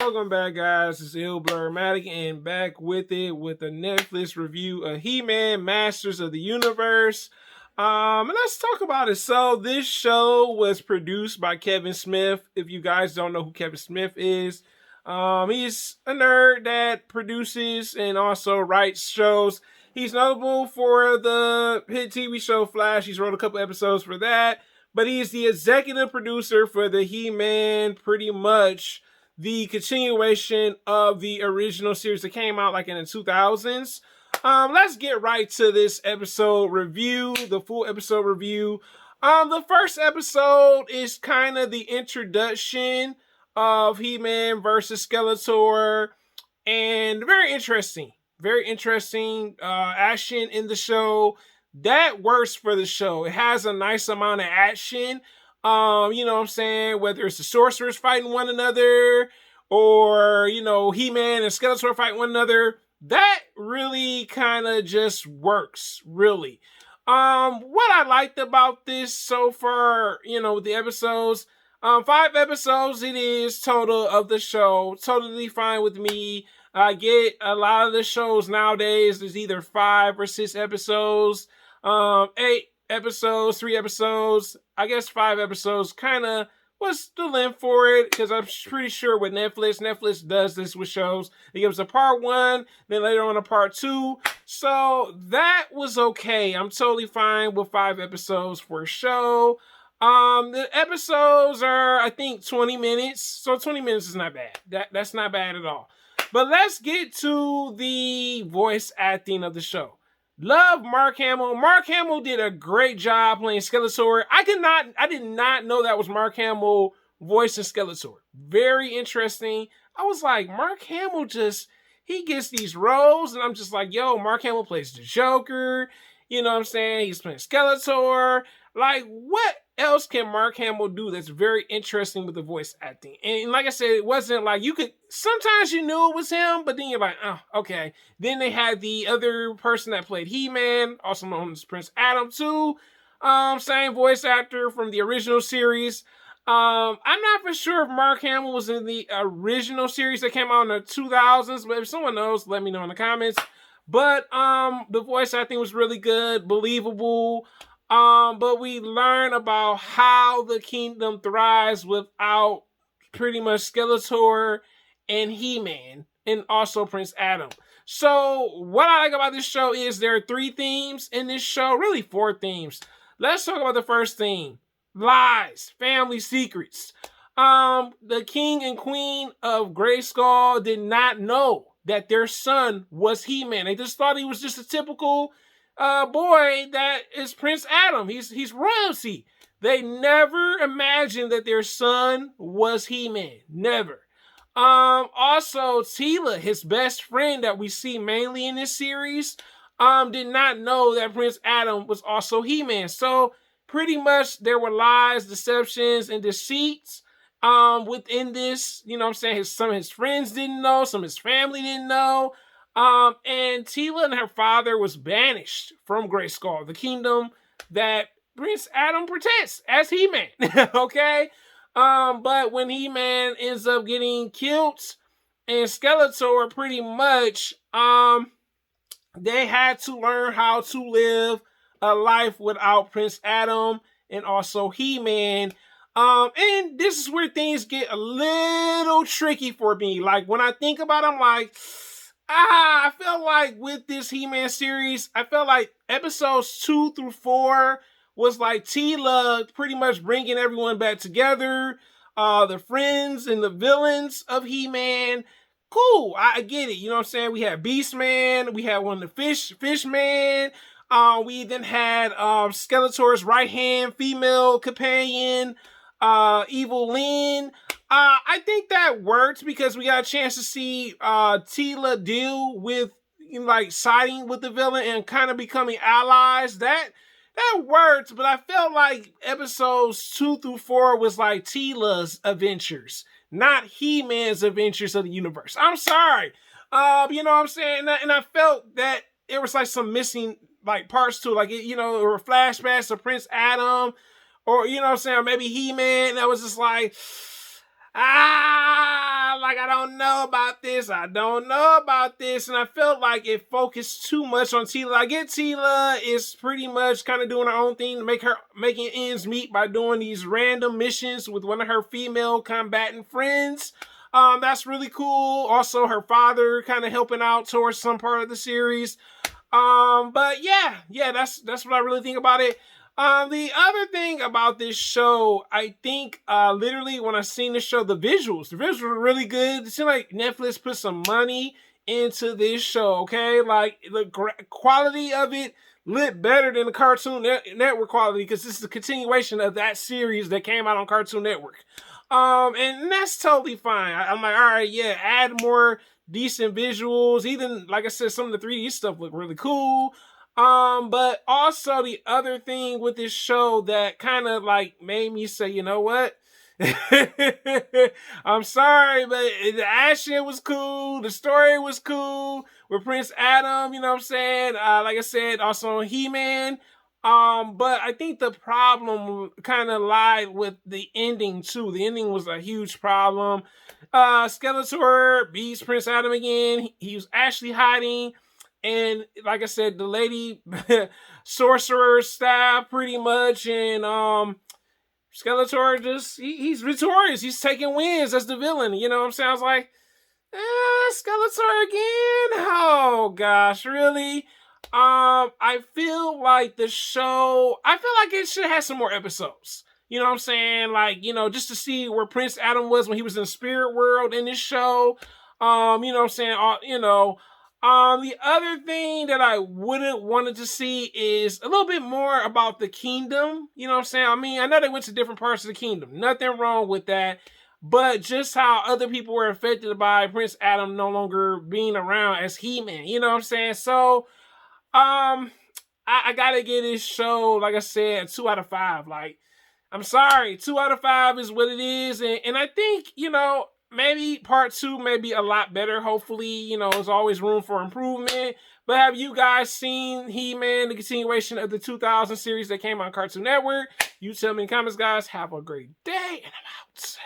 Welcome back, guys. It's Blurmatic, and back with it with a Netflix review of He-Man Masters of the Universe. And let's talk about it. So, this show was produced by Kevin Smith. If you guys don't know who Kevin Smith is, he's a nerd that produces and also writes shows. He's notable for the hit TV show Flash. He's wrote a couple episodes for that, but he's the executive producer for the He-Man, pretty much the continuation of the original series that came out like in the 2000s. Let's get right to this episode review, the full episode review. The first episode is kind of the introduction of He-Man versus Skeletor, and very interesting action in the show. That works for the show. It has a nice amount of action. You know what I'm saying? Whether it's the sorcerers fighting one another or, He-Man and Skeletor fighting one another, that really kind of just works, really. What I liked about this so far, with the episodes, 5 episodes it is total of the show. Totally fine with me. I get a lot of the shows nowadays, there's either 5 or 6 episodes, 8 episodes, 3 episodes. I guess 5 episodes kind of was the length for it, because I'm pretty sure with Netflix does this with shows. It gives a part 1, then later on a part 2. So that was okay. I'm totally fine with 5 episodes for a show. The episodes are, I think, 20 minutes. So 20 minutes is not bad. That's not bad at all. But let's get to the voice acting of the show. Love Mark Hamill. Mark Hamill did a great job playing Skeletor. I did not know that was Mark Hamill voicing Skeletor. Very interesting. I was like, Mark Hamill he gets these roles, and I'm just like, yo, Mark Hamill plays the Joker. You know what I'm saying? He's playing Skeletor. Like, what else can Mark Hamill do that's very interesting with the voice acting? And like I said, it wasn't like sometimes you knew it was him, but then you're like, oh, okay. Then they had the other person that played He-Man, also known as Prince Adam too. Same voice actor from the original series. I'm not for sure if Mark Hamill was in the original series that came out in the 2000s, but if someone knows, let me know in the comments. But the voice acting was really good, believable. But we learn about how the kingdom thrives without pretty much Skeletor and He-Man, and also Prince Adam. So what I like about this show is there are 3 themes in this show, really 4 themes. Let's talk about the first theme: lies, family secrets. The king and queen of Grayskull did not know that their son was He-Man. They just thought he was just a typical boy that is Prince Adam. He's royalty. They never imagined that their son was He-Man. Never. Also, Teela, his best friend that we see mainly in this series, did not know that Prince Adam was also He-Man. So pretty much there were lies, deceptions, and deceits within this. You know what I'm saying? Some of his friends didn't know, some of his family didn't know. And Teela and her father was banished from Grayskull, the kingdom that Prince Adam protects as He-Man. Okay? But when He-Man ends up getting killed, and Skeletor pretty much, they had to learn how to live a life without Prince Adam and also He-Man. And this is where things get a little tricky for me. Like, when I think about it, I'm like, I felt like with this He-Man series, I felt like episodes 2 through 4 was like Teela pretty much bringing everyone back together. The friends and the villains of He-Man. Cool, I get it. You know what I'm saying? We had Beastman. We had one of the Fishman. We then had Skeletor's right-hand female companion, Evil Lyn. I think that worked because we got a chance to see Teela deal with, siding with the villain and kind of becoming allies. That worked, but I felt like episodes 2 through 4 was like Teela's adventures, not He-Man's adventures of the universe. I'm sorry. You know what I'm saying? And I felt that there was like some missing parts to it. There were flashbacks of Prince Adam, or, you know what I'm saying, or maybe He-Man. That was just like, Like I don't know about this. I don't know about this. And I felt like it focused too much on Teela. I get Teela is pretty much kind of doing her own thing to making ends meet by doing these random missions with one of her female combatant friends. That's really cool. Also, her father kind of helping out towards some part of the series. But yeah, that's what I really think about it. The other thing about this show, I think, literally when I seen the show, the visuals were really good. It seemed like Netflix put some money into this show. Okay, like the quality of it lit better than the Cartoon Network quality because this is a continuation of that series that came out on Cartoon Network. And that's totally fine. I'm like, all right, yeah, add more decent visuals. Even like I said, some of the 3D stuff looked really cool. But also the other thing with this show that kind of like made me say, you know what? I'm sorry, but the action was cool. The story was cool with Prince Adam, you know what I'm saying? Like I said, also He-Man. But I think the problem kind of lied with the ending too. The ending was a huge problem. Skeletor beats Prince Adam again. He was actually hiding. And like I said, the lady sorcerer stabbed pretty much, and Skeletor he's victorious. He's taking wins as the villain. You know what I'm saying? I was like, Skeletor again? Oh gosh, really? I feel like the show. I feel like it should have some more episodes. You know what I'm saying? Like, you know, just to see where Prince Adam was when he was in the spirit world in this show. You know what I'm saying? The other thing that I wouldn't wanted to see is a little bit more about the kingdom. You know what I'm saying? I mean, I know they went to different parts of the kingdom. Nothing wrong with that. But just how other people were affected by Prince Adam no longer being around as He-Man. You know what I'm saying? So, I gotta give this show, like I said, a 2 out of 5. Like, I'm sorry, 2 out of 5 is what it is. And I think, you know, maybe part 2 may be a lot better. Hopefully, you know, there's always room for improvement. But have you guys seen He-Man, the continuation of the 2000 series that came on Cartoon Network? You tell me in the comments, guys. Have a great day, and I'm out.